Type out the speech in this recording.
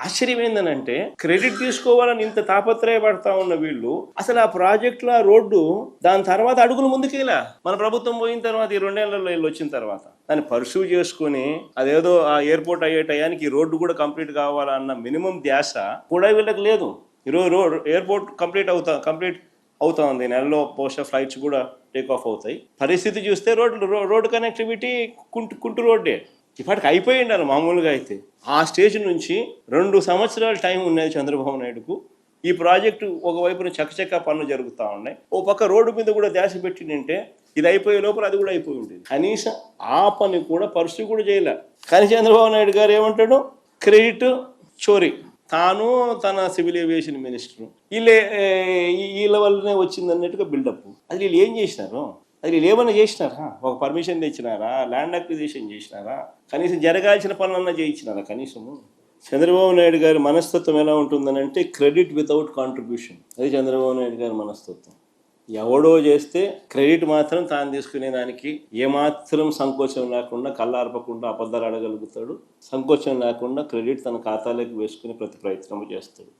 ఆశ్చర్యం ఏందనంటే క్రెడిట్ తీసుకోవాలని ఇంత తాపత్రయపడతా ఉన్న వీళ్ళు అసలు ఆ ప్రాజెక్టులో ఆ రోడ్డు దాని తర్వాత అడుగులు ముందుకేలా మన ప్రభుత్వం పోయిన తర్వాత ఈ 2 ఏళ్లలో వీళ్ళు వచ్చిన తర్వాత దాన్ని పర్సూ చేసుకుని అదేదో ఆ ఎయిర్పోర్ట్ అయ్యే టయానికి ఈ రోడ్డు కూడా కంప్లీట్ కావాలన్న మినిమం ధ్యాస కూడా వీళ్ళకి లేదు. ఈరోజు ఎయిర్పోర్ట్ కంప్లీట్ అవుతా ఉంది, నెలలో బహుశా ఫ్లైట్స్ కూడా టేక్ ఆఫ్ అవుతాయి. పరిస్థితి చూస్తే రోడ్డు కనెక్టివిటీ కుంటు రోడ్డే ఇప్పటికి అయిపోయి ఉండాలి మామూలుగా అయితే. ఆ స్టేజ్ నుంచి 2 సంవత్సరాల టైం ఉన్నది చంద్రబాబు నాయుడుకు. ఈ ప్రాజెక్టు ఒకవైపున చకచకా పనులు జరుగుతూ ఉన్నాయి, ఓ పక్క రోడ్డు మీద కూడా ధ్యాస పెట్టిందంటే ఇది అయిపోయే లోపల అది కూడా అయిపోయి ఉంటుంది. కనీసం ఆ పని కూడా పరిస్థితి కూడా చేయలే. కానీ చంద్రబాబు నాయుడు గారు ఏమంటాడు, క్రెడిట్ చోరీ, తాను తన సివిల్ ఏవియేషన్ మినిస్టర్ వీళ్ళ వల్లనే వచ్చింది అన్నట్టుగా బిల్డప్. అది వీళ్ళు ఏం చేసినారు, అది వీళ్ళు ఏమైనా చేసినారా? ఒక పర్మిషన్ తెచ్చినారా? ల్యాండ్ అక్విజిషన్ చేసినారా? కనీసం జరగాల్సిన పనులన్నా చేయించినారా? కనీసము చంద్రబాబు నాయుడు గారి మనస్తత్వం ఎలా ఉంటుందని అంటే క్రెడిట్ వితౌట్ కాంట్రిబ్యూషన్. అది చంద్రబాబు నాయుడు గారి మనస్తత్వం. ఎవడో చేస్తే క్రెడిట్ మాత్రం తాను తీసుకునే దానికి ఏమాత్రం సంకోచం లేకుండా, కళ్ళార్పకుండా అబద్ధాలు అడగలుగుతాడు. సంకోచం లేకుండా క్రెడిట్ తన ఖాతాలోకి వేసుకుని ప్రతి ప్రయత్నం చేస్తాడు.